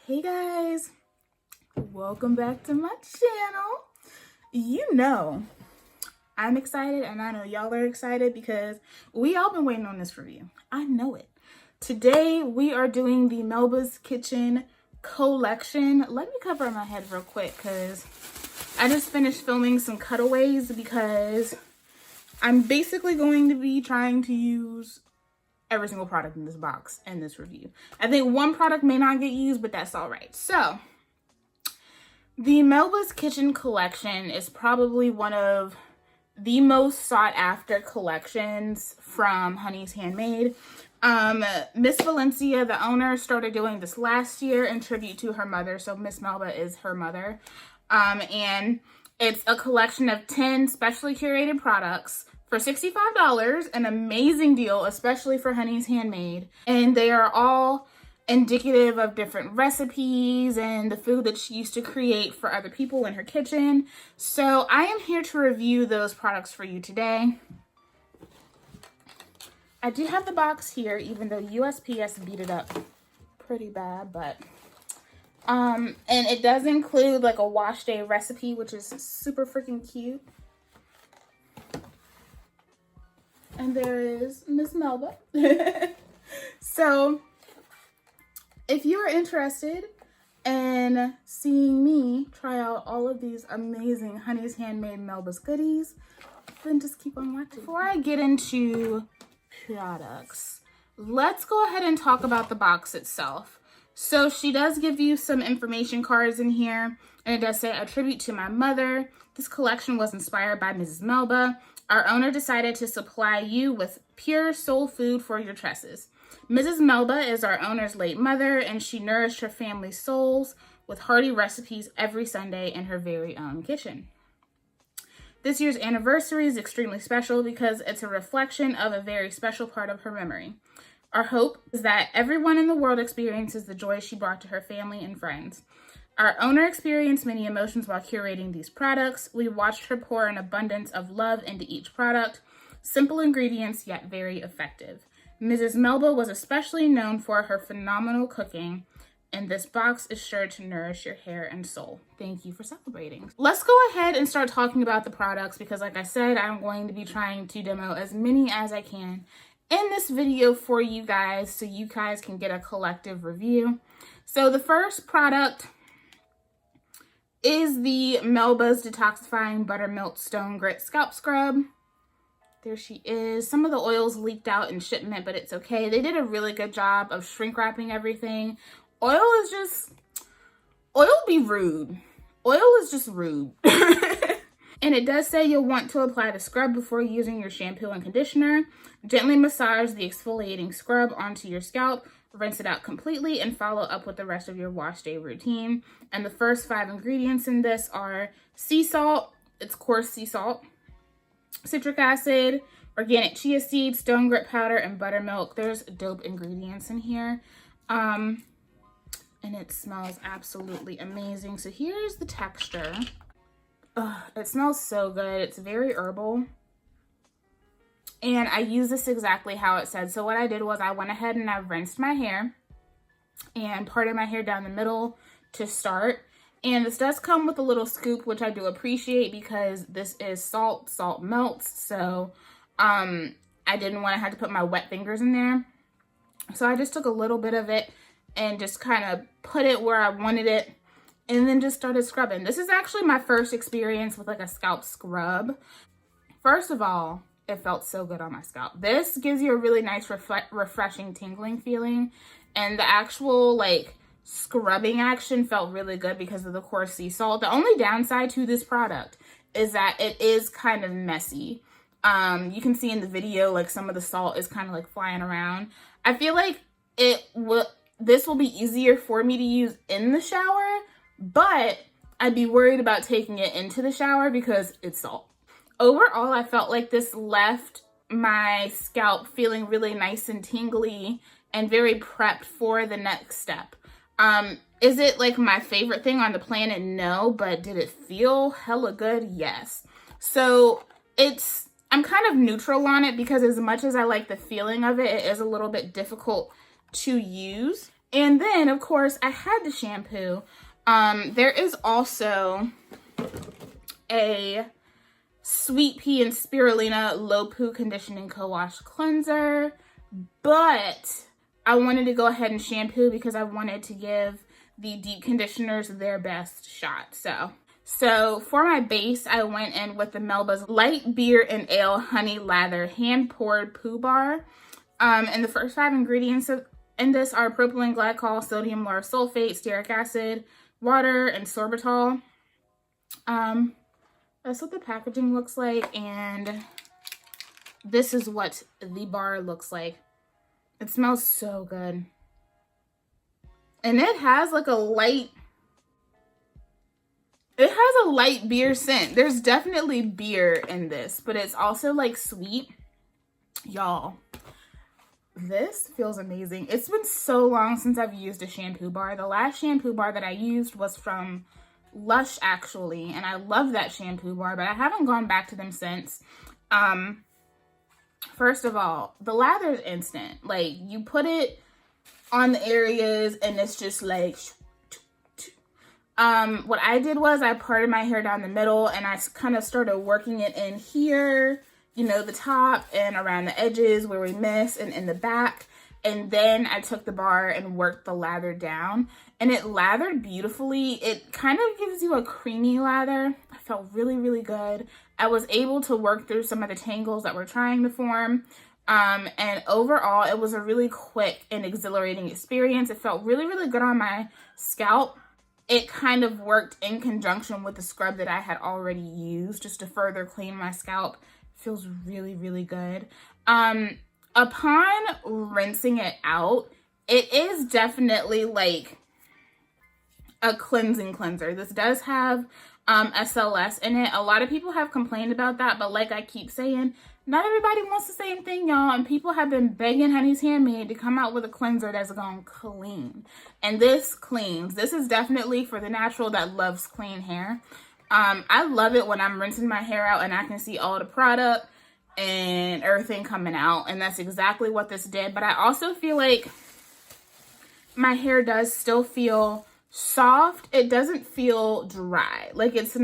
Hey guys, welcome back to my channel. You know, I'm excited and I know y'all are excited because we all been waiting on this review. I know it. Today we are doing the Melba's Kitchen collection. Let me cover my head real quick because I just finished filming some cutaways because I'm basically going to be trying to use every single product in this box in this review. I think one product may not get used, but that's all right. So the Melba's Kitchen collection is probably one of the most sought after collections from Honey's Handmade. Miss Valencia, the owner, started doing this last year in tribute to her mother. So Miss Melba is her mother. And it's a collection of 10 specially curated products for $65, an amazing deal, especially for Honey's Handmade. And they are all indicative of different recipes and the food that she used to create for other people in her kitchen. So I am here to review those products for you today. I do have the box here, even though USPS beat it up pretty bad, but and it does include like a wash day recipe, which is super freaking cute. And there is Miss Melba. So if you are interested in seeing me try out all of these amazing Honey's Handmade Melba's goodies, then just keep on watching. Before I get into products, let's go ahead and talk about the box itself. So she does give you some information cards in here, and it does say, a tribute to my mother. This collection was inspired by Mrs. Melba. Our owner decided to supply you with pure soul food for your tresses. Mrs. Melba is our owner's late mother, and she nourished her family's souls with hearty recipes every Sunday in her very own kitchen. This year's anniversary is extremely special because it's a reflection of a very special part of her memory. Our hope is that everyone in the world experiences the joy she brought to her family and friends. Our owner experienced many emotions while curating these products. We watched her pour an abundance of love into each product. Simple ingredients, yet very effective. Mrs. Melba was especially known for her phenomenal cooking, and this box is sure to nourish your hair and soul. Thank you for celebrating. Let's go ahead and start talking about the products because, like I said, I'm going to be trying to demo as many as I can in this video for you guys so you guys can get a collective review. So the first product is the Melba's Detoxifying Buttermilk Stone Grit Scalp Scrub. There she is. Some of the oils leaked out in shipment, but it's okay. They did a really good job of shrink wrapping everything. Oil be rude. Oil is just rude. And it does say you'll want to apply the scrub before using your shampoo and conditioner. Gently massage the exfoliating scrub onto your scalp. Rinse it out completely and follow up with the rest of your wash day routine. And the first 5 ingredients in this are sea salt, it's coarse sea salt, citric acid, organic chia seeds, stone grit powder, and buttermilk. There's dope ingredients in here. And it smells absolutely amazing. So here's the texture. It smells so good. It's very herbal. And I use this exactly how it said. So what I did was I went ahead and I rinsed my hair and parted my hair down the middle to start. And this does come with a little scoop, which I do appreciate because this is salt. Salt melts. So I didn't want to have to put my wet fingers in there. So I just took a little bit of it and just kind of put it where I wanted it and then just started scrubbing. This is actually my first experience with like a scalp scrub. First of all, it felt so good on my scalp. This gives you a really nice refreshing tingling feeling, and the actual like scrubbing action felt really good because of the coarse sea salt. The only downside to this product is that it is kind of messy. You can see in the video like some of the salt is kind of like flying around. I feel like this will be easier for me to use in the shower, but I'd be worried about taking it into the shower because it's salt. Overall, I felt like this left my scalp feeling really nice and tingly and very prepped for the next step. Is it like my favorite thing on the planet? No, but did it feel hella good? Yes. So I'm kind of neutral on it because as much as I like the feeling of it, it is a little bit difficult to use. And then, of course, I had the shampoo. There is also a Sweet Pea and Spirulina Low-poo Conditioning Co-Wash Cleanser, but I wanted to go ahead and shampoo because I wanted to give the deep conditioners their best shot. So for my base, I went in with the Melba's Light Beer and Ale Honey Lather Hand Poured Poo Bar. And the first 5 ingredients in this are propylene glycol, sodium lauryl sulfate, stearic acid, water, and sorbitol. That's what the packaging looks like, and this is what the bar looks like. It smells so good. And it has like a light beer scent. There's definitely beer in this, but it's also like sweet. Y'all, this feels amazing. It's been so long since I've used a shampoo bar. The last shampoo bar that I used was from Lush, actually, and I love that shampoo bar, but I haven't gone back to them since. First of all, the lather is instant. Like, you put it on the areas and it's just like what I did was I parted my hair down the middle and I kind of started working it in here, you know, the top and around the edges where we miss, and in the back. And then I took the bar and worked the lather down, and it lathered beautifully. It kind of gives you a creamy lather. I felt really, really good. I was able to work through some of the tangles that were trying to form. And overall, it was a really quick and exhilarating experience. It felt really, really good on my scalp. It kind of worked in conjunction with the scrub that I had already used just to further clean my scalp. It feels really, really good. Upon rinsing it out, it is definitely like a cleansing cleanser. This does have SLS in it. A lot of people have complained about that, but like I keep saying, not everybody wants the same thing, y'all. And people have been begging Honey's Handmade to come out with a cleanser that's gonna clean. And this cleans. This is definitely for the natural that loves clean hair. I love it when I'm rinsing my hair out and I can see all the product and everything coming out, and that's exactly what this did. But I also feel like my hair does still feel soft. It doesn't feel dry. Like, it's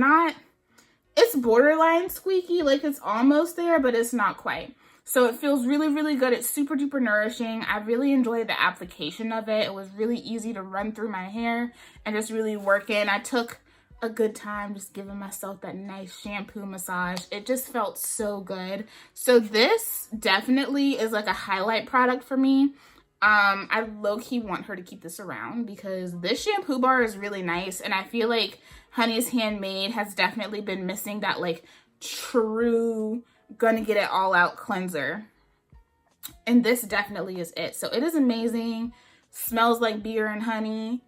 borderline squeaky, like it's almost there, but it's not quite. So it feels really, really good. It's super duper nourishing. I really enjoyed the application of it. It was really easy to run through my hair and just really work in. I took a good time just giving myself that nice shampoo massage. It just felt so good. So this definitely is like a highlight product for me. I low-key want her to keep this around because this shampoo bar is really nice, and I feel like Honey's Handmade has definitely been missing that like true gonna get it all out cleanser, and this definitely is it. So it is amazing, smells like beer and honey,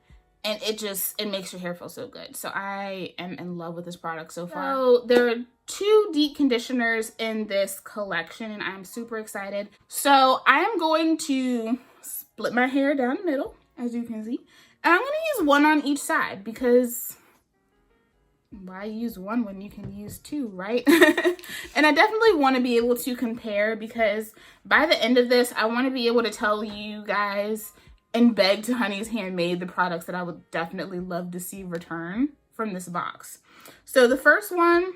and it makes your hair feel so good. So I am in love with this product so far. So there are 2 deep conditioners in this collection, and I'm super excited. So I am going to split my hair down the middle, as you can see. And I'm going to use one on each side because why use one when you can use 2, right? And I definitely want to be able to compare because by the end of this, I want to be able to tell you guys and beg to Honey's Handmade the products that I would definitely love to see return from this box. So the first one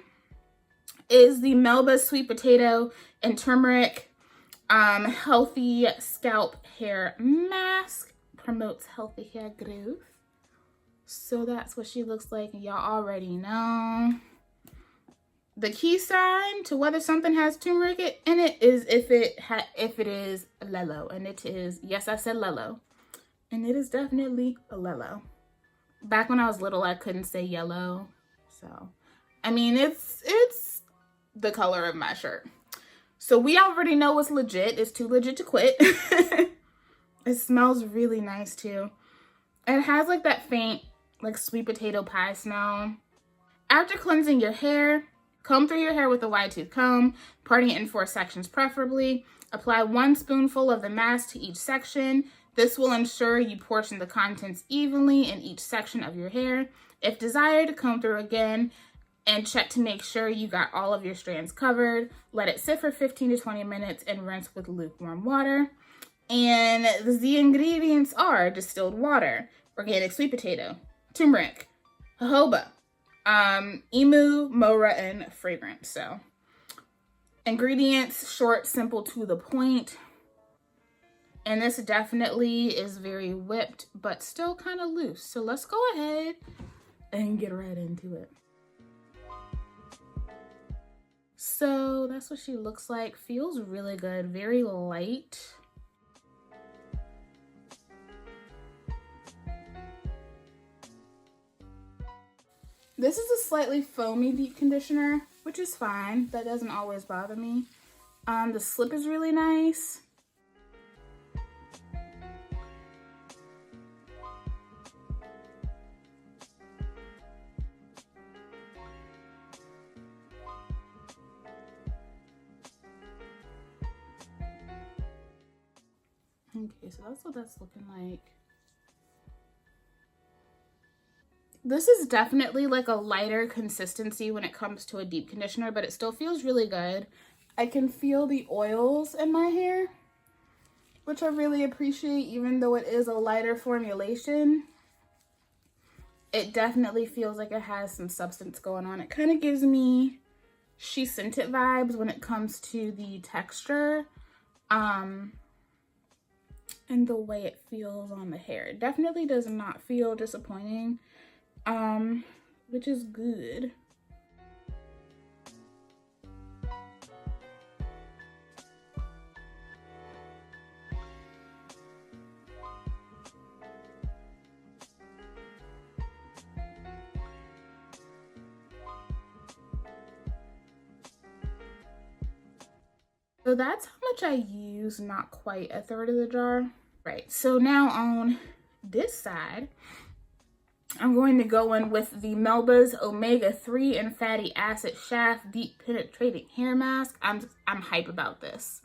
is the Melba Sweet Potato and Turmeric Healthy Scalp Hair Mask. Promotes healthy hair growth. So that's what she looks like. Y'all already know. The key sign to whether something has turmeric in it is if it is yellow, and it is. Yes, I said yellow, and it is definitely a yellow. Back when I was little, I couldn't say yellow, so I mean it's the color of my shirt. So we already know it's legit. It's too legit to quit. It smells really nice too. And it has like that faint like sweet potato pie smell. After cleansing your hair, comb through your hair with a wide tooth comb, parting it in 4 sections preferably. Apply 1 spoonful of the mask to each section. This will ensure you portion the contents evenly in each section of your hair. If desired, comb through again and check to make sure you got all of your strands covered. Let it sit for 15 to 20 minutes and rinse with lukewarm water. And the ingredients are distilled water, organic sweet potato, turmeric, jojoba, emu, mora, and fragrance. So ingredients, short, simple, to the point. And this definitely is very whipped, but still kind of loose. So let's go ahead and get right into it. So that's what she looks like. Feels really good, very light. This is a slightly foamy deep conditioner, which is fine. That doesn't always bother me. The slip is really nice. Okay, so that's what that's looking like. This is definitely like a lighter consistency when it comes to a deep conditioner, but it still feels really good. I can feel the oils in my hair, which I really appreciate, even though it is a lighter formulation. It definitely feels like it has some substance going on. It kind of gives me She Scented vibes when it comes to the texture. And the way it feels on the hair. It definitely does not feel disappointing, which is good. So that's how much I use, not quite a third of the jar. Right, so now on this side, I'm going to go in with the Melba's omega-3 and fatty acid shaft deep penetrating hair mask. I'm hype about this.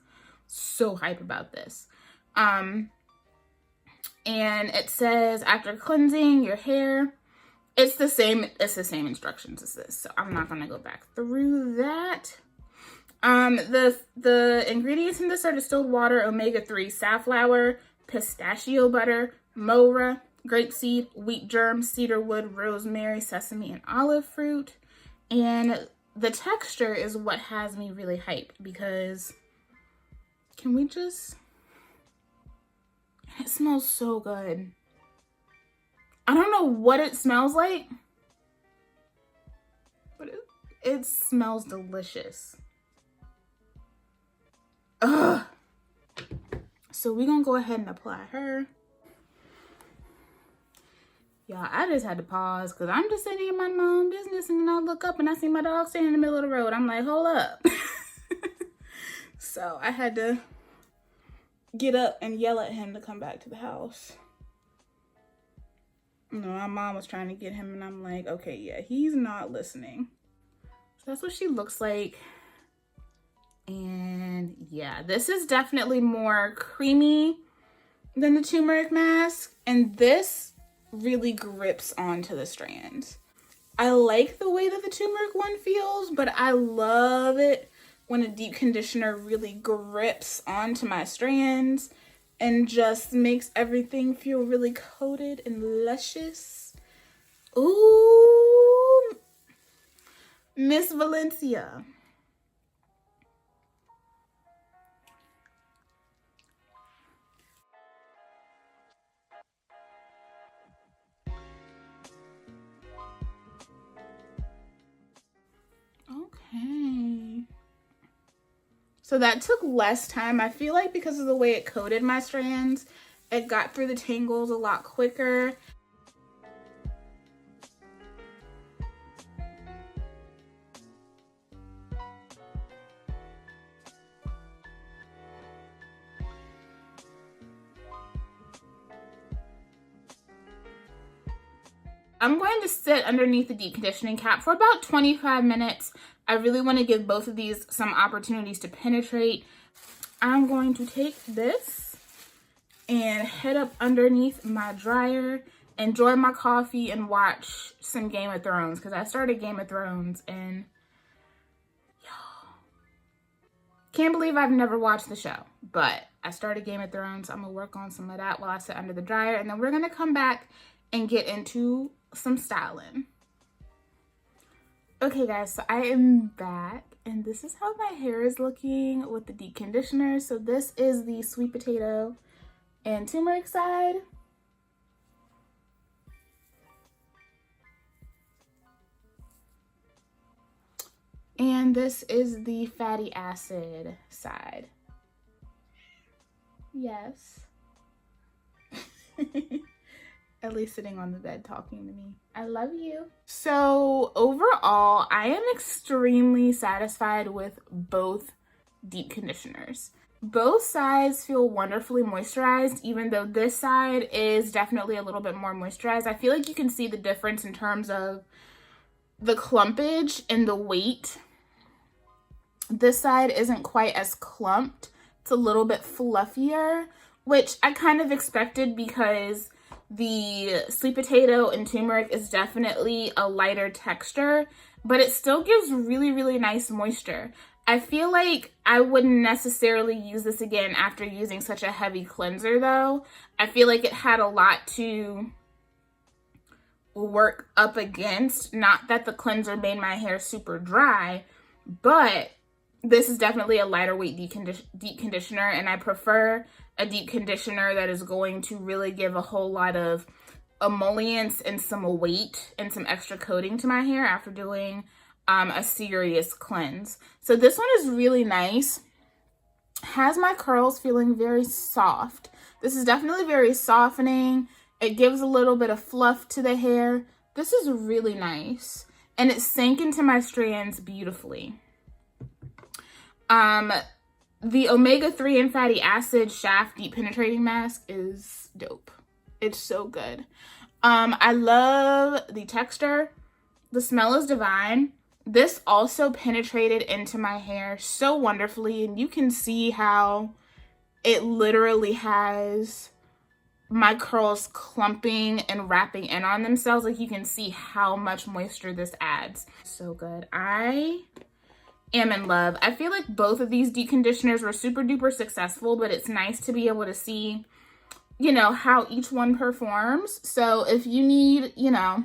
So hype about this. And it says after cleansing your hair, it's the same instructions as this. So I'm not gonna go back through that. The ingredients in this are distilled water, omega-3, safflower, pistachio butter, mora, grapeseed, wheat germ, cedarwood, rosemary, sesame, and olive fruit. And the texture is what has me really hyped, because it smells so good. I don't know what it smells like, but it smells delicious. Ugh. So we're gonna go ahead and apply her. Y'all, I just had to pause because I'm just sitting in my own business, and then I look up and I see my dog standing in the middle of the road. I'm like, hold up. So I had to get up and yell at him to come back to the house. You know, my mom was trying to get him, and I'm like, okay, yeah, he's not listening. So that's what she looks like. And yeah, this is definitely more creamy than the turmeric mask, and this really grips onto the strands. I like the way that the turmeric one feels, but I love it when a deep conditioner really grips onto my strands and just makes everything feel really coated and luscious. Ooh, Miss Valencia. Okay. So that took less time. I feel like because of the way it coated my strands, it got through the tangles a lot quicker. I'm going to sit underneath the deep conditioning cap for about 25 minutes. I really want to give both of these some opportunities to penetrate. I'm going to take this and head up underneath my dryer, enjoy my coffee, and watch some Game of Thrones, because I started Game of Thrones and y'all, can't believe I've never watched the show, but I started Game of Thrones. I'm gonna work on some of that while I sit under the dryer, and then we're gonna come back and get into some styling. Okay guys, so I am back, and this is how my hair is looking with the deep conditioner. So this is the sweet potato and turmeric side. And this is the fatty acid side. Yes. At least sitting on the bed talking to me. I love you. So overall, I am extremely satisfied with both deep conditioners. Both sides feel wonderfully moisturized, even though this side is definitely a little bit more moisturized. I feel like you can see the difference in terms of the clumpage and the weight. This side isn't quite as clumped. It's a little bit fluffier, which I kind of expected because the sweet potato and turmeric is definitely a lighter texture, but it still gives really, really nice moisture. I feel like I wouldn't necessarily use this again after using such a heavy cleanser though. I feel like it had a lot to work up against. Not that the cleanser made my hair super dry, but this is definitely a lighter weight deep conditioner, and I prefer a deep conditioner that is going to really give a whole lot of emollients and some weight and some extra coating to my hair after doing a serious cleanse. So this one is really nice. Has my curls feeling very soft. This is definitely very softening. It gives a little bit of fluff to the hair. This is really nice, and it sank into my strands beautifully. The omega-3 and fatty acid shaft deep penetrating mask is dope. It's so good. I love the texture. The smell is divine. This also penetrated into my hair so wonderfully, and you can see how it literally has my curls clumping and wrapping in on themselves. Like, you can see how much moisture this adds. So good. I am in love. I feel like both of these deep conditioners were super duper successful, but it's nice to be able to see, you know, how each one performs. So if you need, you know,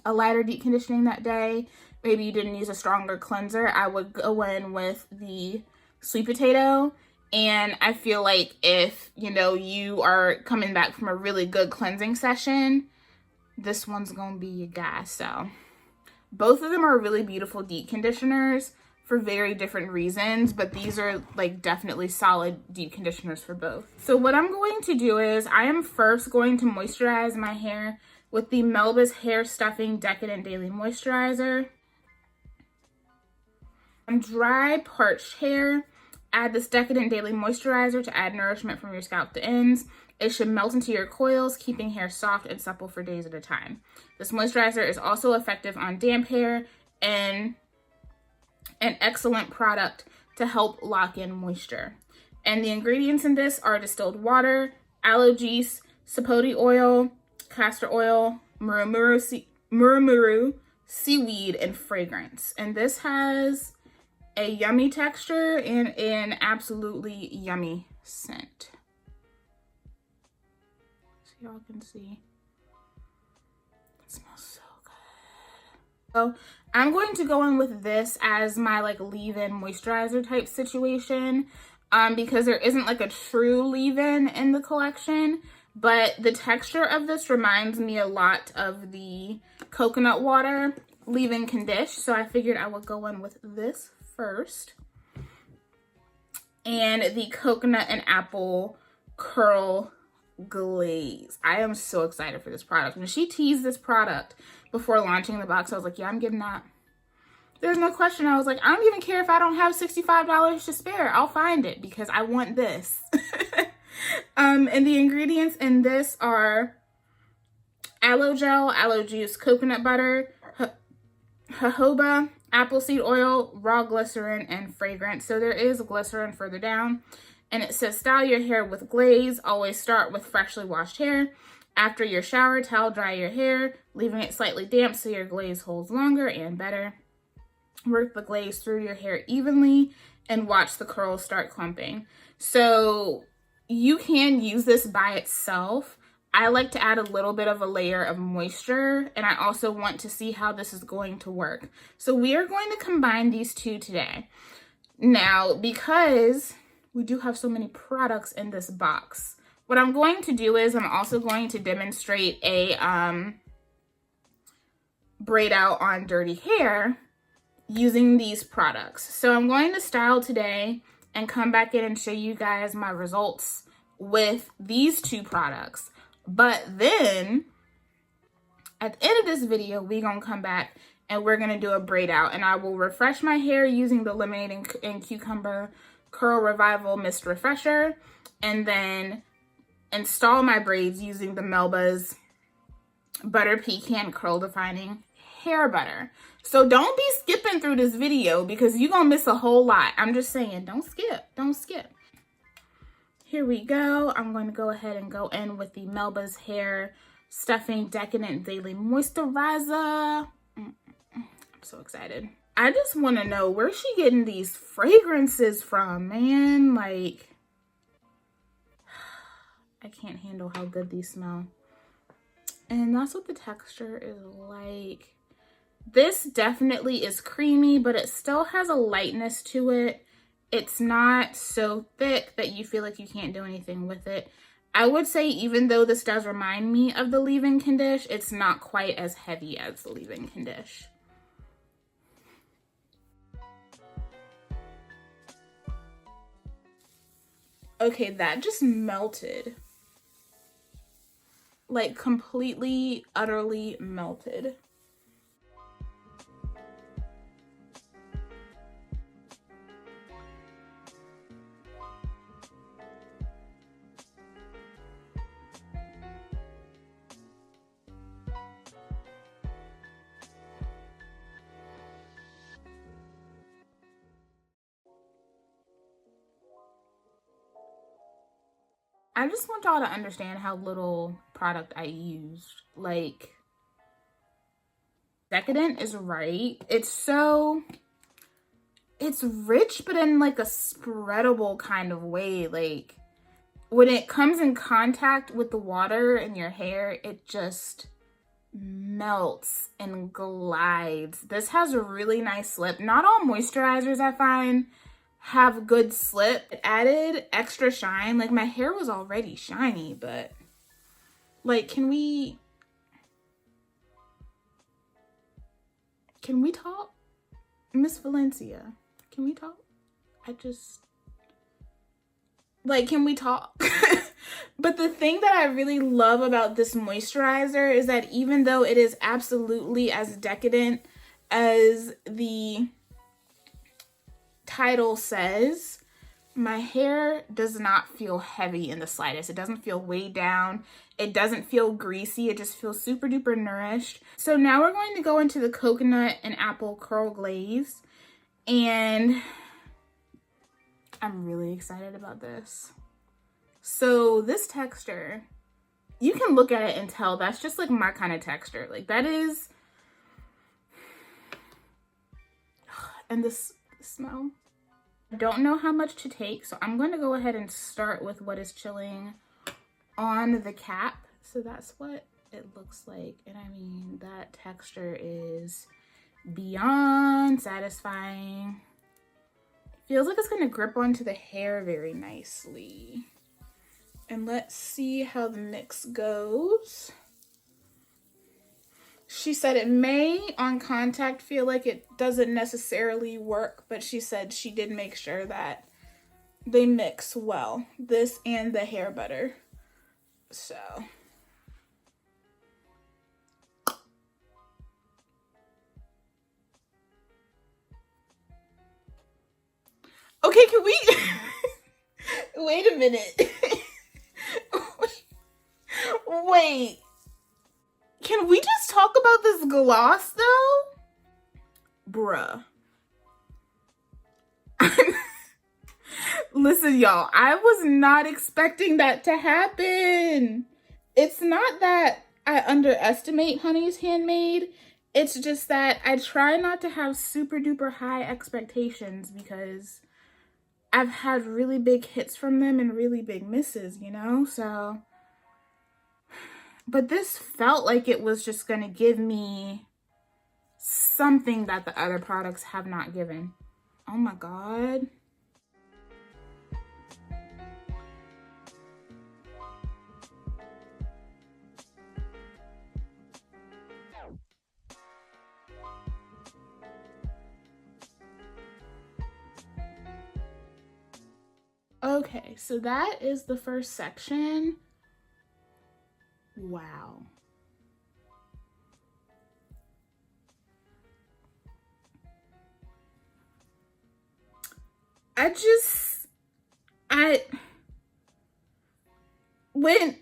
a lighter deep conditioning that day, maybe you didn't use a stronger cleanser, I would go in with the sweet potato. And I feel like if, you know, you are coming back from a really good cleansing session, this one's gonna be your guy. So both of them are really beautiful deep conditioners for very different reasons, but these are like definitely solid deep conditioners for both. So what I'm going to do is I am first going to moisturize my hair with the Melba's Hair Stuffing Decadent Daily Moisturizer. On dry, parched hair, add this Decadent Daily Moisturizer to add nourishment from your scalp to ends. It should melt into your coils, keeping hair soft and supple for days at a time. This moisturizer is also effective on damp hair and an excellent product to help lock in moisture. And the ingredients in this are distilled water, aloe geese, sapote oil, castor oil, murumuru, seaweed, and fragrance. And this has a yummy texture and an absolutely yummy scent. Y'all can see. It smells so good. So I'm going to go in with this as my like leave-in moisturizer type situation, because there isn't like a true leave-in in the collection, but the texture of this reminds me a lot of the coconut water leave-in condish. So I figured I would go in with this first. And the coconut and apple curl glaze. I am so excited for this product. When she teased this product before launching the box, I was like, yeah, I'm getting that. There's no question. I was like, I don't even care if I don't have $65 to spare. I'll find it because I want this. And the ingredients in this are aloe gel, aloe juice, coconut butter, jojoba, apple seed oil, raw glycerin, and fragrance. So there is glycerin further down. And it says, style your hair with glaze. Always start with freshly washed hair. After your shower, towel dry your hair, leaving it slightly damp so your glaze holds longer and better. Work the glaze through your hair evenly and watch the curls start clumping. So you can use this by itself. I like to add a little bit of a layer of moisture, and I also want to see how this is going to work. So we are going to combine these two today. Now, because we do have so many products in this box, what I'm going to do is I'm also going to demonstrate a braid out on dirty hair using these products. So I'm going to style today and come back in and show you guys my results with these two products. But then at the end of this video, we're gonna come back and we're gonna do a braid out, and I will refresh my hair using the Lemonade and Cucumber Curl Revival Mist Refresher, and then install my braids using the Melba's Butter Pecan Curl Defining Hair Butter. So don't be skipping through this video because you're gonna miss a whole lot. I'm just saying, don't skip, don't skip. Here we go. I'm going to go ahead and go in with the Melba's Hair Stuffing Decadent Daily Moisturizer. I'm so excited. I just want to know, where's she getting these fragrances from, man? Like, I can't handle how good these smell. And that's what the texture is like. This definitely is creamy, but it still has a lightness to it. It's not so thick that you feel like you can't do anything with it. I would say even though this does remind me of the leave-in condish, it's not quite as heavy as the leave-in condish. Okay, that just melted. Like completely, utterly melted. I just want y'all to understand how little product I used. Like, decadent is right. It's rich, but in like a spreadable kind of way. Like, when it comes in contact with the water in your hair, it just melts and glides. This has a really nice slip. Not all moisturizers, I find, have good slip. It added extra shine. Like, my hair was already shiny, but like, can we talk? Miss Valencia, can we talk? Can we talk? But the thing that I really love about this moisturizer is that even though it is absolutely as decadent as the title says, my hair does not feel heavy in the slightest. It doesn't feel weighed down. It doesn't feel greasy. It just feels super duper nourished. So now we're going to go into the coconut and apple curl glaze, and I'm really excited about this. So this texture, you can look at it and tell that's just like my kind of texture. Like, that is, and this smell. I don't know how much to take, so I'm going to go ahead and start with what is chilling on the cap. So that's what it looks like. And I mean, that texture is beyond satisfying. Feels like it's going to grip onto the hair very nicely. And let's see how the mix goes. She said it may, on contact, feel like it doesn't necessarily work, but she said she did make sure that they mix well, this and the hair butter. So. Okay, can we... Wait a minute. Wait. Can we just talk about this gloss, though? Bruh. Listen, y'all, I was not expecting that to happen. It's not that I underestimate Honey's Handmade. It's just that I try not to have super duper high expectations because I've had really big hits from them and really big misses, you know? So, but this felt like it was just going to give me something that the other products have not given. Oh my God. Okay, so that is the first section. Wow. When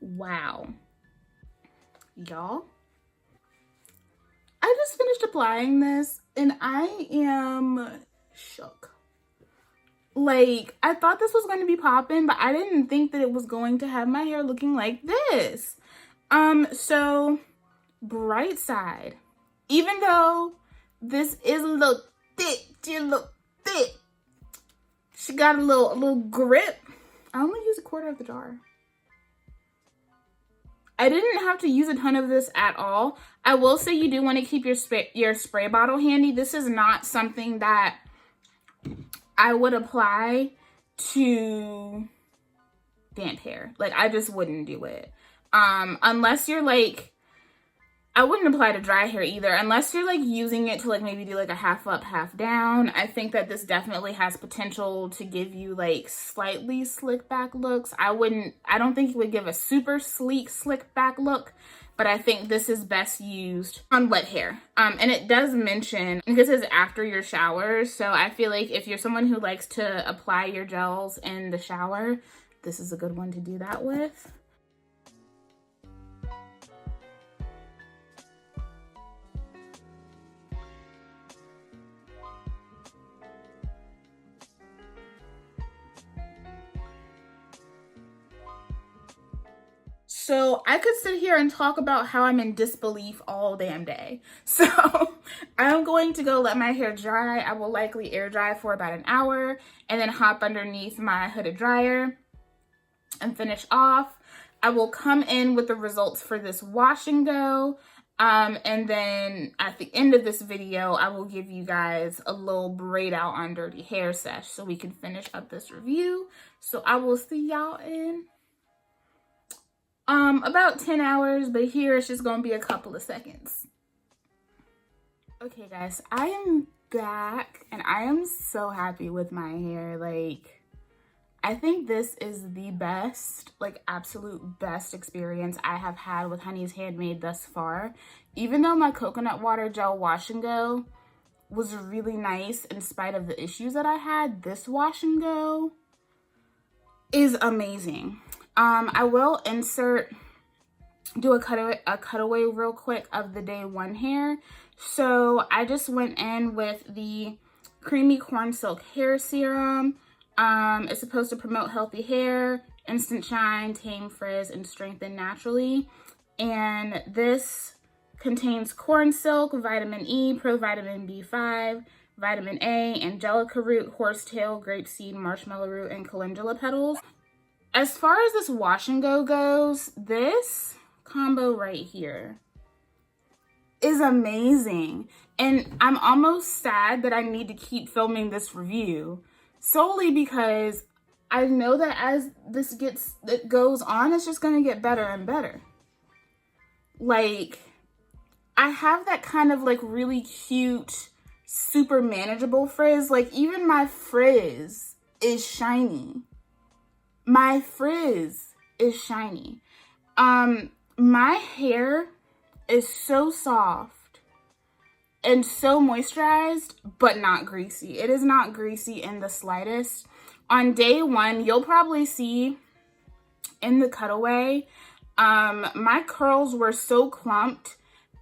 wow. Y'all, I just finished applying this and I am shook. Like, I thought this was going to be popping, but I didn't think that it was going to have my hair looking like this. So bright side, even though this is a little thick, she got a little grip. I only use a quarter of the jar. I didn't have to use a ton of this at all. I will say you do want to keep your spray bottle handy. This is not something that I would apply to damp hair. Like, I just wouldn't do it. Unless you're like, I wouldn't apply to dry hair either, unless you're like using it to like maybe do like a half up, half down. I think that this definitely has potential to give you like slightly slick back looks. I don't think it would give a super sleek slick back look, but I think this is best used on wet hair. And it does mention this is after your showers. So I feel like if you're someone who likes to apply your gels in the shower, this is a good one to do that with. So I could sit here and talk about how I'm in disbelief all damn day. So I'm going to go let my hair dry. I will likely air dry for about an hour and then hop underneath my hooded dryer and finish off. I will come in with the results for this wash and go. And then at the end of this video, I will give you guys a little braid out on dirty hair sesh so we can finish up this review. So I will see y'all in about 10 hours, but here it's just gonna be a couple of seconds. Okay guys, I am back and I am so happy with my hair. Like, I think this is the best, like absolute best experience I have had with Honey's Handmade thus far. Even though my coconut water gel wash and go was really nice in spite of the issues that I had, this wash and go is amazing. I will do a cutaway real quick of the day one hair. So I just went in with the Creamy Corn Silk Hair Serum. It's supposed to promote healthy hair, instant shine, tame frizz, and strengthen naturally. And this contains corn silk, vitamin E, provitamin B5, vitamin A, angelica root, horsetail, grapeseed, marshmallow root, and calendula petals. As far as this wash and go goes, this combo right here is amazing. And I'm almost sad that I need to keep filming this review solely because I know that as it goes on, it's just gonna get better and better. Like, I have that kind of like really cute, super manageable frizz. Like, even my frizz is shiny. My frizz is shiny. My hair is so soft and so moisturized, but not greasy. It is not greasy in the slightest. On day one, you'll probably see in the cutaway, my curls were so clumped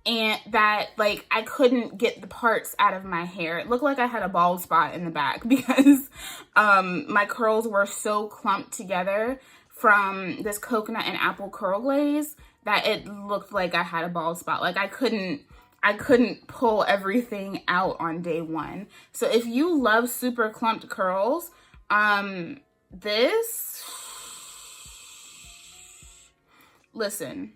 and that like I couldn't get the parts out of my hair. It looked like I had a bald spot in the back because my curls were so clumped together from this coconut and apple curl glaze that it looked like I had a bald spot. Like I couldn't pull everything out on day one. So if you love super clumped curls, listen,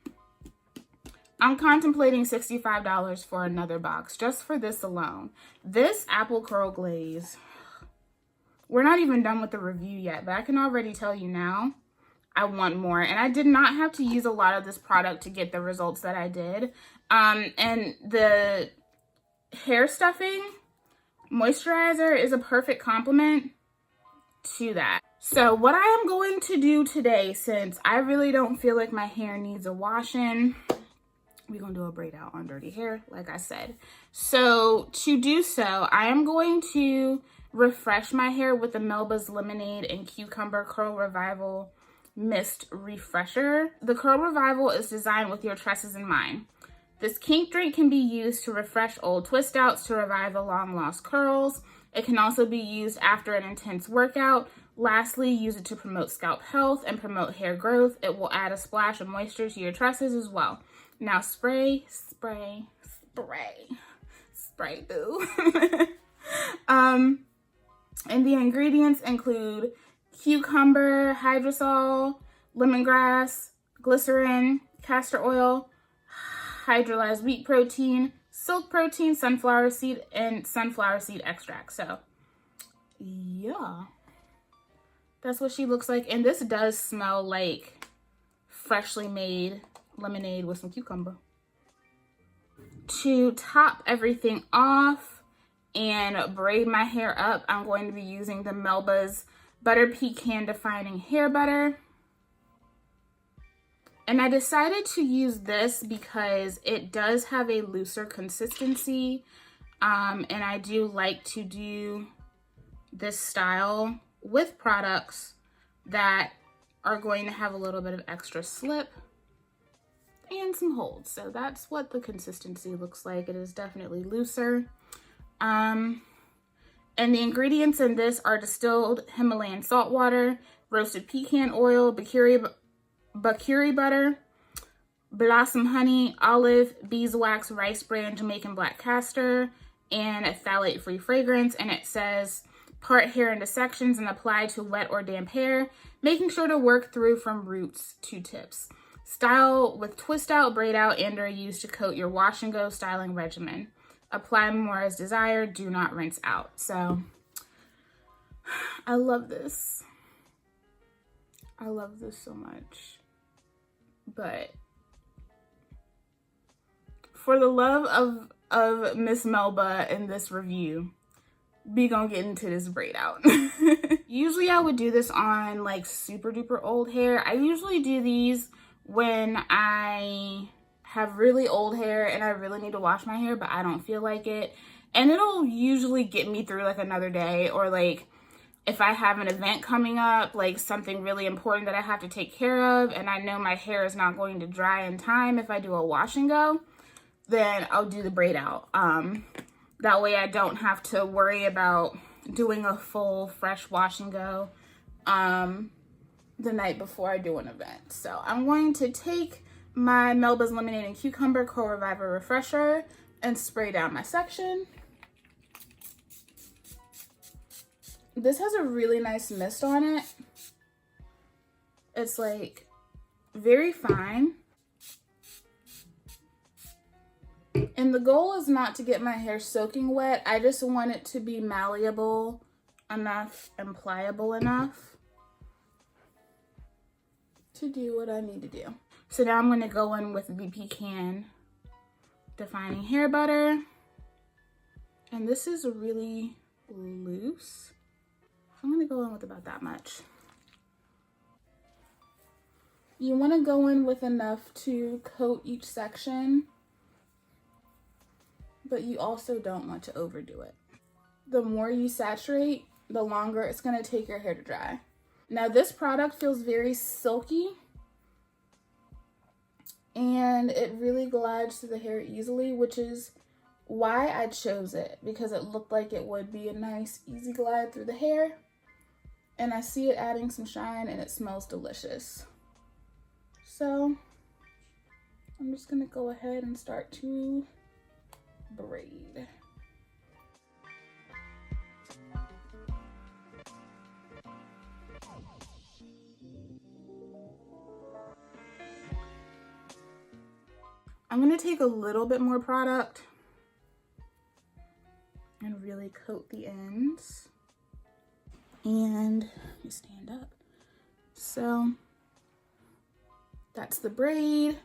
I'm contemplating $65 for another box just for this alone. This apple curl glaze, we're not even done with the review yet, but I can already tell you now, I want more. And I did not have to use a lot of this product to get the results that I did. And the hair stuffing moisturizer is a perfect complement to that. So what I am going to do today, since I really don't feel like my hair needs a washing, we're gonna do a braid out on dirty hair, like I said. So to do so, I am going to refresh my hair with the Melba's Lemonade and Cucumber Curl Revival Mist Refresher. The Curl Revival is designed with your tresses in mind. This kink drink can be used to refresh old twist outs to revive the long lost curls. It can also be used after an intense workout. Lastly, use it to promote scalp health and promote hair growth. It will add a splash of moisture to your tresses as well. Now spray, spray, spray, spray, boo. And the ingredients include cucumber, hydrosol, lemongrass, glycerin, castor oil, hydrolyzed wheat protein, silk protein, sunflower seed, and sunflower seed extract. So, yeah. That's what she looks like. And this does smell like freshly made lemonade with some cucumber. To top everything off and braid my hair up, I'm going to be using the Melba's Butter Pecan Defining Hair Butter. And I decided to use this because it does have a looser consistency. And I do like to do this style with products that are going to have a little bit of extra slip and some holds. So that's what the consistency looks like. It is definitely looser. And the ingredients in this are distilled Himalayan salt water, roasted pecan oil, bakuri butter, blossom honey, olive, beeswax, rice bran, Jamaican black castor, and a phthalate-free fragrance. And it says, part hair into sections and apply to wet or damp hair, making sure to work through from roots to tips. Style with twist out, braid out, and are used to coat your wash and go styling regimen. Apply more as desired, do not rinse out. So, I love this. I love this so much. But, for the love of Miss Melba in this review, we gonna get into this braid out. Usually I would do this on like super duper old hair. I usually do these when I have really old hair and I really need to wash my hair, but I don't feel like it. And it'll usually get me through like another day, or like if I have an event coming up, like something really important that I have to take care of, and I know my hair is not going to dry in time if I do a wash and go, then I'll do the braid out. That way I don't have to worry about doing a full fresh wash and go the night before I do an event. So I'm going to take my Melba's Lemonade and Cucumber Curl Reviver Refresher and spray down my section. This has a really nice mist on it. It's like very fine. And the goal is not to get my hair soaking wet. I just want it to be malleable enough and pliable enough to do what I need to do. So now I'm going to go in with the Pecan Defining Hair Butter. And this is really loose. I'm going to go in with about that much. You want to go in with enough to coat each section, but you also don't want to overdo it. The more you saturate, the longer it's going to take your hair to dry. Now this product feels very silky and it really glides through the hair easily, which is why I chose it, because it looked like it would be a nice easy glide through the hair. And I see it adding some shine and it smells delicious. So I'm just gonna go ahead and start to braid. I'm gonna take a little bit more product and really coat the ends. And let me stand up. So that's the braid.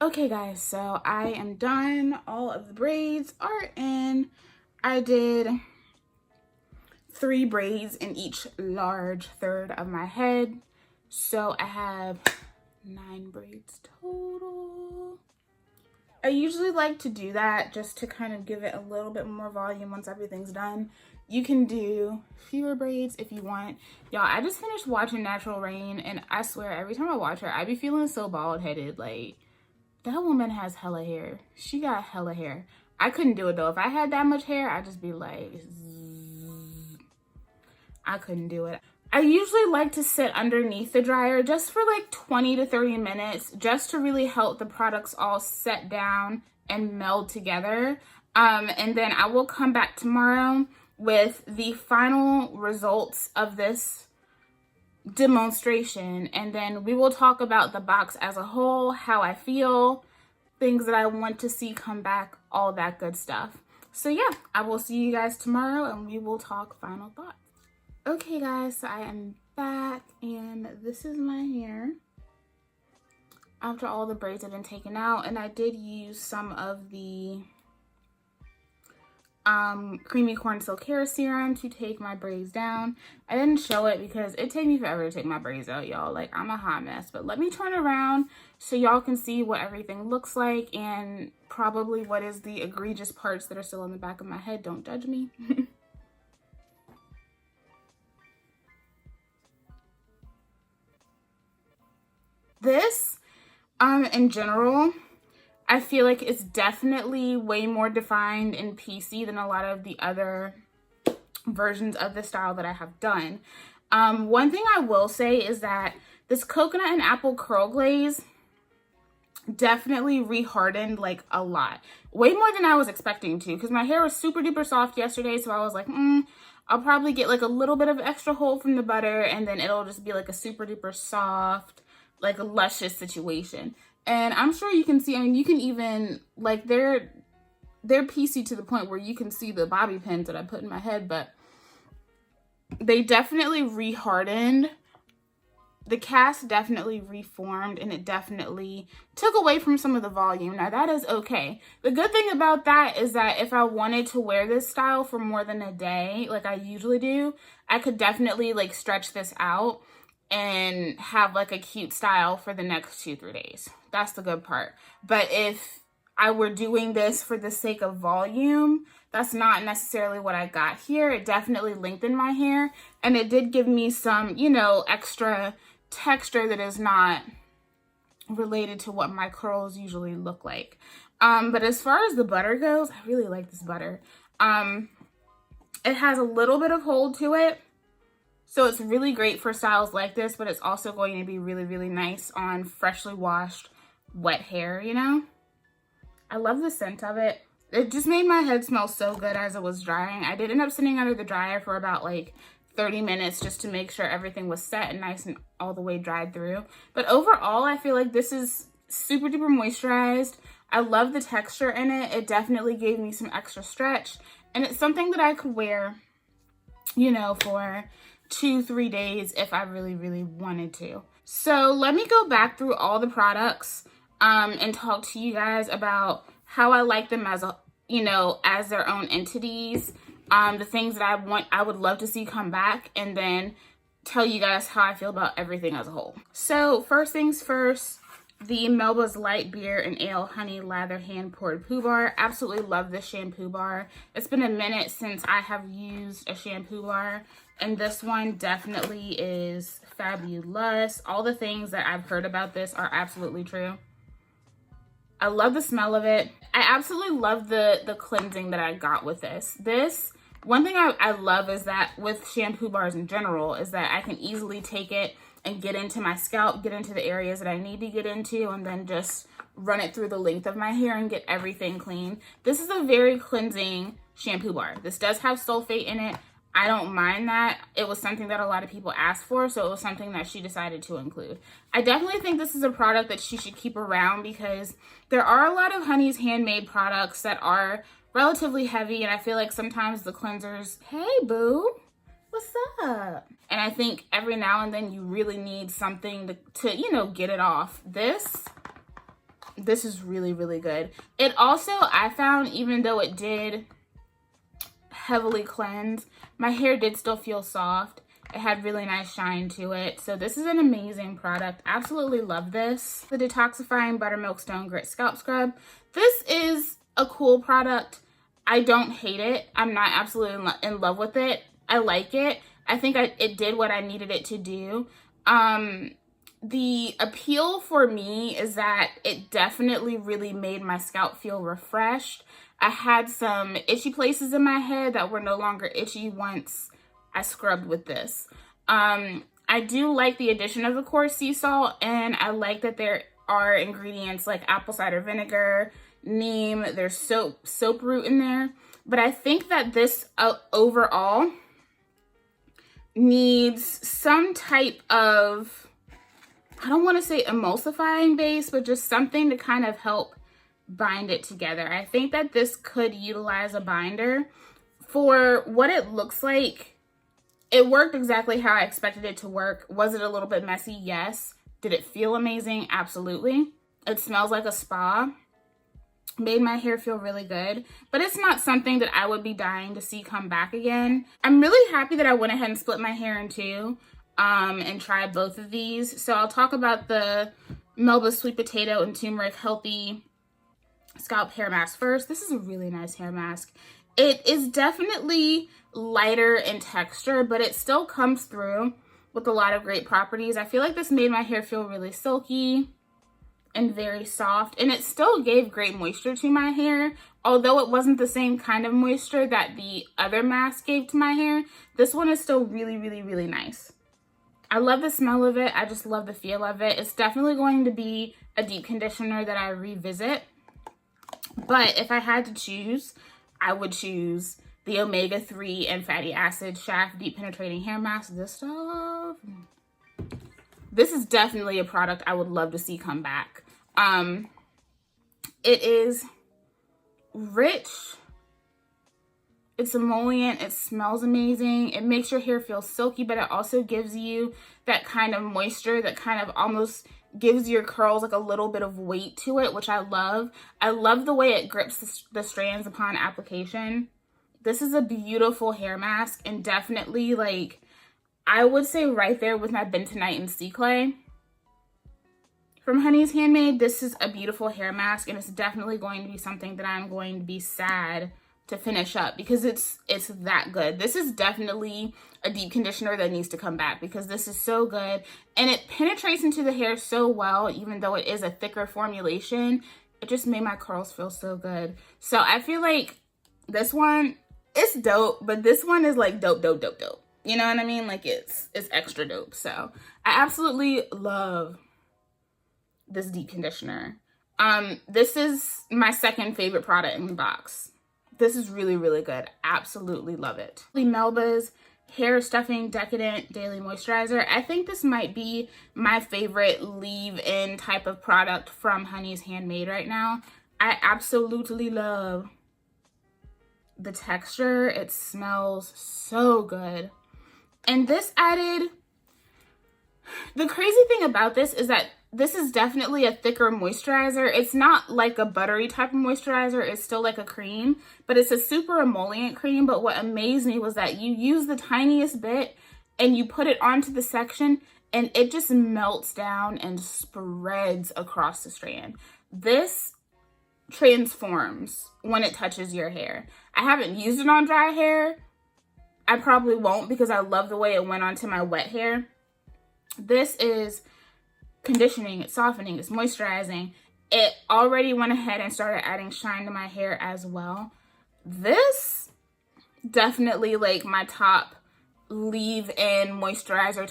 Okay guys, so I am done. All of the braids are in. I did 3 braids in each large third of my head. So I have 9 braids total. I usually like to do that just to kind of give it a little bit more volume once everything's done. You can do fewer braids if you want. Y'all, I just finished watching Natural Rain, and I swear every time I watch her, I be feeling so bald-headed. Like, that woman has hella hair. She got hella hair. I couldn't do it though. If I had that much hair, I'd just be like, zzz. I couldn't do it. I usually like to sit underneath the dryer just for like 20 to 30 minutes, just to really help the products all set down and meld together. And then I will come back tomorrow with the final results of this demonstration, and then we will talk about the box as a whole, how I feel, things that I want to see come back, all that good stuff. So yeah, I will see you guys tomorrow and we will talk final thoughts. Okay guys, so I am back and this is my hair after all the braids have been taken out, and I did use some of the creamy corn silk hair serum to take my braids down. I didn't show it because it takes me forever to take my braids out, y'all. Like, I'm a hot mess. But let me turn around so y'all can see what everything looks like and probably what is the egregious parts that are still on the back of my head. Don't judge me. This, in general, I feel like it's definitely way more defined in PC than a lot of the other versions of the style that I have done. One thing I will say is that this coconut and apple curl glaze definitely rehardened like a lot. Way more than I was expecting to, because my hair was super duper soft yesterday, so I was like, I'll probably get like a little bit of extra hold from the butter and then it'll just be like a super duper soft, like a luscious situation. And I'm sure you can see, I mean, you can even, like, they're piecey to the point where you can see the bobby pins that I put in my head, but they definitely rehardened. The cast definitely reformed, and it definitely took away from some of the volume. Now, that is okay. The good thing about that is that if I wanted to wear this style for more than a day, like I usually do, I could definitely, like, stretch this out and have like a cute style for the next 2-3 days. That's the good part. But if I were doing this for the sake of volume, that's not necessarily what I got here. It definitely lengthened my hair, and it did give me some, you know, extra texture that is not related to what my curls usually look like. But as far as the butter goes, I really like this butter. It has a little bit of hold to it. So it's really great for styles like this, but it's also going to be really, really nice on freshly washed, wet hair, you know? I love the scent of it. It just made my head smell so good as it was drying. I did end up sitting under the dryer for about like 30 minutes just to make sure everything was set and nice and all the way dried through. But overall, I feel like this is super duper moisturized. I love the texture in it. It definitely gave me some extra stretch. And it's something that I could wear, you know, for 2-3 days if I really, really wanted to. So let me go back through all the products and talk to you guys about how I like them as a you know, as their own entities. The things that I would love to see come back, and then tell you guys how I feel about everything as a whole. So first things first, the Melba's Light Beer and Ale Honey Lather Hand Poured Poo Bar. Absolutely love this shampoo bar. It's been a minute since I have used a shampoo bar, and this one definitely is fabulous. All the things that I've heard about this are absolutely true. I love the smell of it. I absolutely love the cleansing that I got with this. One thing I love is that with shampoo bars in general is that I can easily take it and get into my scalp, get into the areas that I need to get into, and then just run it through the length of my hair and get everything clean. This is a very cleansing shampoo bar. This does have sulfate in it. I don't mind that. It was something that a lot of people asked for, so it was something that she decided to include. I definitely think this is a product that she should keep around because there are a lot of Honey's Handmade products that are relatively heavy, and I feel like sometimes the cleansers, hey boo, what's up? And I think every now and then you really need something to you know, get it off. This is really, really good. It also, I found, even though it did heavily cleanse, my hair did still feel soft. It had really nice shine to it. So this is an amazing product. Absolutely love this. The Detoxifying Buttermilk Stone Grit Scalp Scrub. This is a cool product. I don't hate it. I'm not absolutely in love with it. I like it. I think it did what I needed it to do. The appeal for me is that it definitely really made my scalp feel refreshed. I had some itchy places in my head that were no longer itchy once I scrubbed with this. I do like the addition of the coarse sea salt, and I like that there are ingredients like apple cider vinegar, neem, there's soap root in there. But I think that this overall needs some type of, I don't want to say emulsifying base, but just something to kind of help bind it together. I think that this could utilize a binder. For what it looks like, it worked exactly how I expected it to work. Was it a little bit messy? Yes. Did it feel amazing? Absolutely. It smells like a spa. Made my hair feel really good, but it's not something that I would be dying to see come back again. I'm really happy that I went ahead and split my hair in two and tried both of these. So I'll talk about the Melba Sweet Potato and Turmeric Healthy Scalp Hair Mask first. This is a really nice hair mask. It is definitely lighter in texture, but it still comes through with a lot of great properties. I feel like this made my hair feel really silky and very soft, and it still gave great moisture to my hair. Although it wasn't the same kind of moisture that the other mask gave to my hair, this one is still really, really, really nice. I love the smell of it. I just love the feel of it. It's definitely going to be a deep conditioner that I revisit. But if I had to choose, I would choose the omega-3 and fatty acid shaft deep penetrating hair mask. This stuff, this is definitely a product I would love to see come back. It is rich. It's emollient. It smells amazing. It makes your hair feel silky, but it also gives you that kind of moisture that kind of almost gives your curls like a little bit of weight to it, which I love. I love the way it grips the strands upon application. This is a beautiful hair mask, and definitely, like, I would say right there with my bentonite and sea clay from Honey's Handmade. This is a beautiful hair mask, and it's definitely going to be something that I'm going to be sad to finish up because it's that good. This is definitely a deep conditioner that needs to come back because this is so good, and it penetrates into the hair so well. Even though it is a thicker formulation, it just made my curls feel so good. So I feel like this one, it's dope, but this one is like dope. You know what I mean? Like it's extra dope. So I absolutely love this deep conditioner. This is my second favorite product in the box. This is really, really good. Absolutely love it. Melba's Hair Stuffing Decadent Daily Moisturizer. I think this might be my favorite leave-in type of product from Honey's Handmade right now. I absolutely love the texture. It smells so good. And this added, the crazy thing about this is that This is definitely a thicker moisturizer. It's not like a buttery type of moisturizer. It's still like a cream, but it's a super emollient cream. But what amazed me was that you use the tiniest bit and you put it onto the section and it just melts down and spreads across the strand. This transforms when it touches your hair. I haven't used it on dry hair. I probably won't because I love the way it went onto my wet hair. This is conditioning, it's softening, it's moisturizing. It already went ahead and started adding shine to my hair as well. This definitely like my top leave-in moisturizer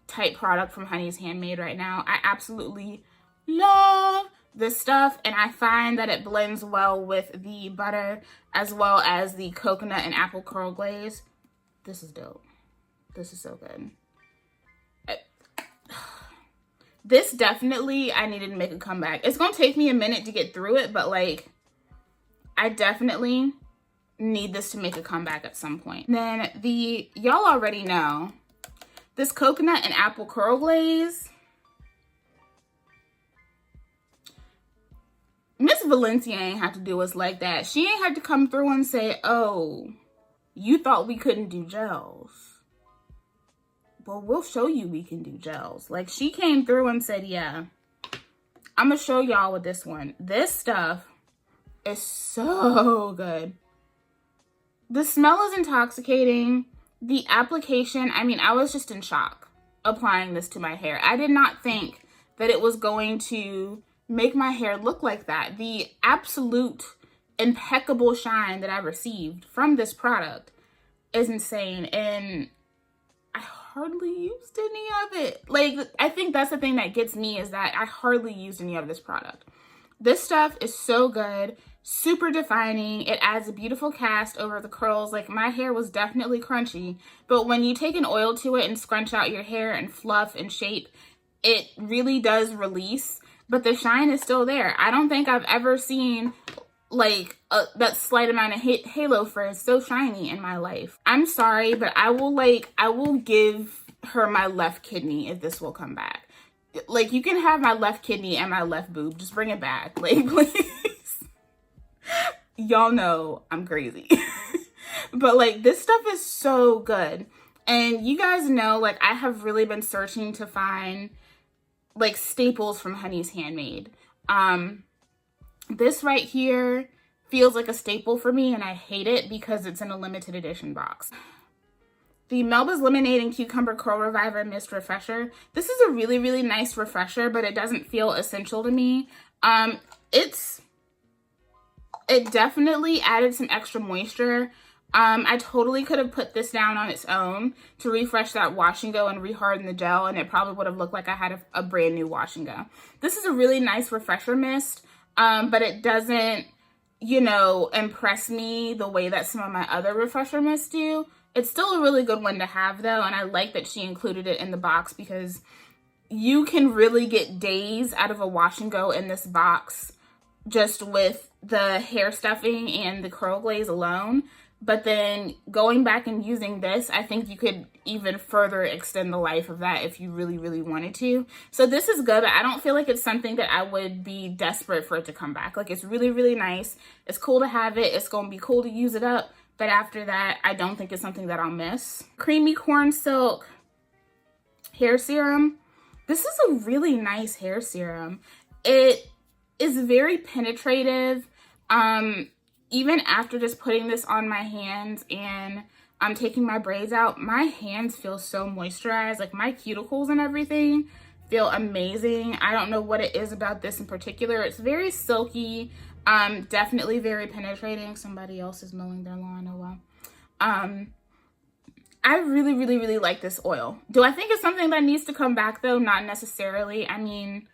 type product from Honey's Handmade right now. I absolutely love this stuff, and I find that it blends well with the butter as well as the coconut and apple curl glaze. This is dope. This is so good. This definitely, I needed to make a comeback. It's gonna take me a minute to get through it, but like, I definitely need this to make a comeback at some point. Then y'all already know, this coconut and apple curl glaze. Miss Valencia ain't have to do us like that. She ain't had to come through and say, oh, you thought we couldn't do gels. Well, we'll show you we can do gels. Like, she came through and said, yeah, I'm gonna show y'all with this one. This stuff is so good. The smell is intoxicating. The application, I mean, I was just in shock applying this to my hair. I did not think that it was going to make my hair look like that. The absolute impeccable shine that I received from this product is insane, and I hardly used any of it. Like, I think that's the thing that gets me, is that I hardly used any of this product. This stuff is so good, super defining. It adds a beautiful cast over the curls. Like, my hair was definitely crunchy, but when you take an oil to it and scrunch out your hair and fluff and shape, it really does release, but the shine is still there. I don't think I've ever seen like that slight amount of halo frizz so shiny in my life. I'm sorry, but I will give her my left kidney if this will come back. Like, you can have my left kidney and my left boob. Just bring it back. Like, please. Y'all know I'm crazy. But like, this stuff is so good. And you guys know, like, I have really been searching to find like staples from Honey's Handmade. This right here feels like a staple for me, and I hate it because it's in a limited edition box. The Melba's Lemonade and Cucumber Curl Reviver Mist Refresher. This is a really, really nice refresher, but it doesn't feel essential to me. It definitely added some extra moisture. I totally could have put this down on its own to refresh that wash and go and reharden the gel, and it probably would have looked like I had a brand new wash and go. This is a really nice refresher mist, but it doesn't, you know, impress me the way that some of my other refresher mists do. It's still a really good one to have though, and I like that she included it in the box because you can really get days out of a wash and go in this box just with the hair stuffing and the curl glaze alone. But then going back and using this, I think you could even further extend the life of that if you really, really wanted to. So this is good, but I don't feel like it's something that I would be desperate for it to come back. Like, it's really, really nice. It's cool to have it. It's going to be cool to use it up. But after that, I don't think it's something that I'll miss. Creamy Corn Silk Hair Serum. This is a really nice hair serum. It is very penetrative. Even after just putting this on my hands and I'm taking my braids out, my hands feel so moisturized. Like, my cuticles and everything feel amazing. I don't know what it is about this in particular. It's very silky, definitely very penetrating. Somebody else is mowing their lawn, oh well. I really, really, really like this oil. Do I think it's something that needs to come back though? Not necessarily. I mean,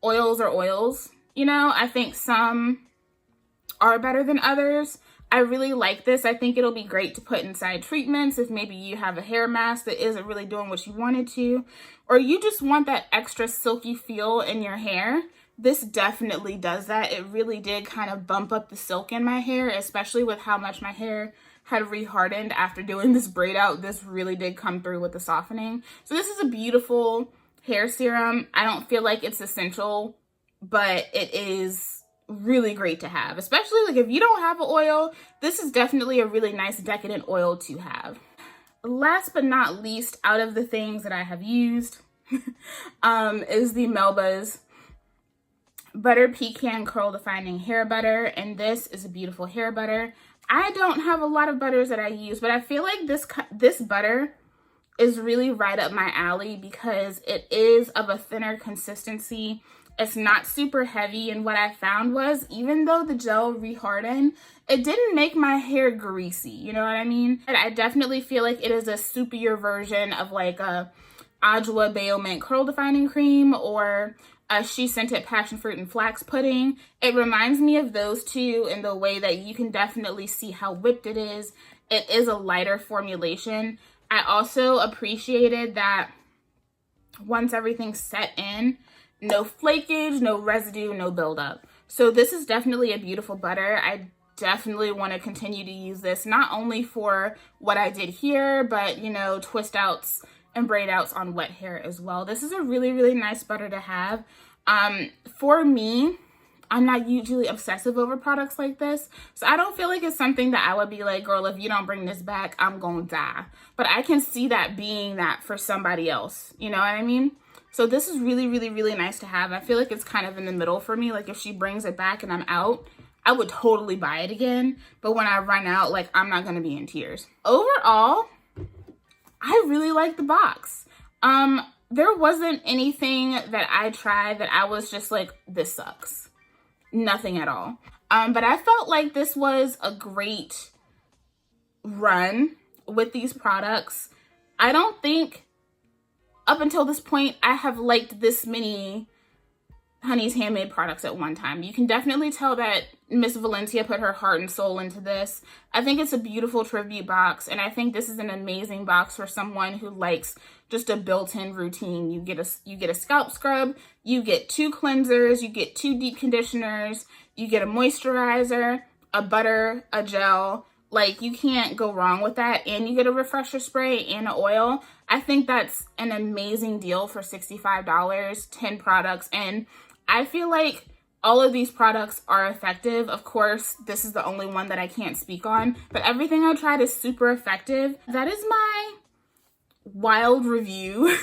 oils are oils, you know? I think some are better than others. I really like this. I think it'll be great to put inside treatments if maybe you have a hair mask that isn't really doing what you wanted to, or you just want that extra silky feel in your hair. This definitely does that. It really did kind of bump up the silk in my hair, especially with how much my hair had rehardened after doing this braid out. This really did come through with the softening. So this is a beautiful hair serum. I don't feel like it's essential, but it is really great to have, especially like if you don't have an oil. This is definitely a really nice decadent oil to have. Last but not least, out of the things that I have used is the Melba's Butter Pecan Curl Defining Hair Butter, and this is a beautiful hair butter. I don't have a lot of butters that I use, but I feel like this butter is really right up my alley because it is of a thinner consistency. It's not super heavy, and what I found was, even though the gel rehardened, it didn't make my hair greasy, you know what I mean? And I definitely feel like it is a soupier version of like a Adwoa Bayo Mint Curl Defining Cream or a She Scented Passion Fruit and Flax Pudding. It reminds me of those two in the way that you can definitely see how whipped it is. It is a lighter formulation. I also appreciated that once everything's set in, no flakage, no residue, no buildup. So this is definitely a beautiful butter. I definitely want to continue to use this, not only for what I did here, but, you know, twist outs and braid outs on wet hair as well. This is a really, really nice butter to have. For me, I'm not usually obsessive over products like this, so I don't feel like it's something that I would be like, girl, if you don't bring this back, I'm gonna die. But I can see that being that for somebody else, you know what I mean? So this is really, really, really nice to have. I feel like it's kind of in the middle for me. Like if she brings it back and I'm out, I would totally buy it again. But when I run out, like I'm not gonna be in tears. Overall, I really like the box. There wasn't anything that I tried that I was just like, this sucks. Nothing at all. But I felt like this was a great run with these products. I don't think up until this point I have liked this many Honey's Handmade products at one time. You can definitely tell that Miss Valencia put her heart and soul into this. I think it's a beautiful tribute box, and I think this is an amazing box for someone who likes just a built-in routine. You get a scalp scrub, you get 2 cleansers, you get 2 deep conditioners, you get a moisturizer, a butter, a gel. Like, you can't go wrong with that, and you get a refresher spray and an oil. I think that's an amazing deal for $65, 10 products, and I feel like all of these products are effective. Of course, this is the only one that I can't speak on, but everything I tried is super effective. That is my wild review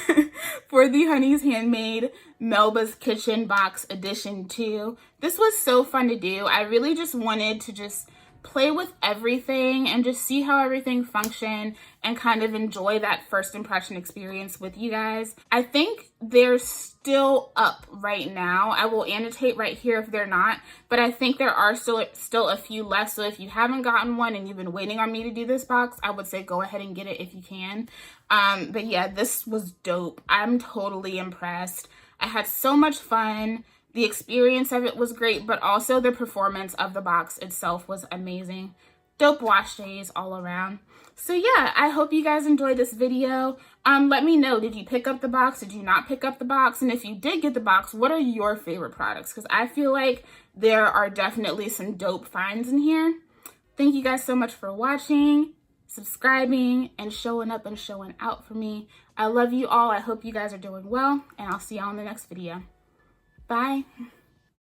for the Honey's Handmade Melba's Kitchen Box Edition 2. This was so fun to do. I really just wanted to just play with everything and just see how everything functioned and kind of enjoy that first impression experience with you guys. I think they're still up right now. I will annotate right here if they're not, but I think there are still a few left. So if you haven't gotten one and you've been waiting on me to do this box, I would say go ahead and get it if you can. But yeah, this was dope. I'm totally impressed. I had so much fun. The experience of it was great, but also the performance of the box itself was amazing. Dope wash days all around. So yeah, I hope you guys enjoyed this video. Let me know, did you pick up the box? Did you not pick up the box? And if you did get the box, what are your favorite products? Because I feel like there are definitely some dope finds in here. Thank you guys so much for watching, subscribing, and showing up and showing out for me. I love you all. I hope you guys are doing well, and I'll see y'all in the next video. Bye.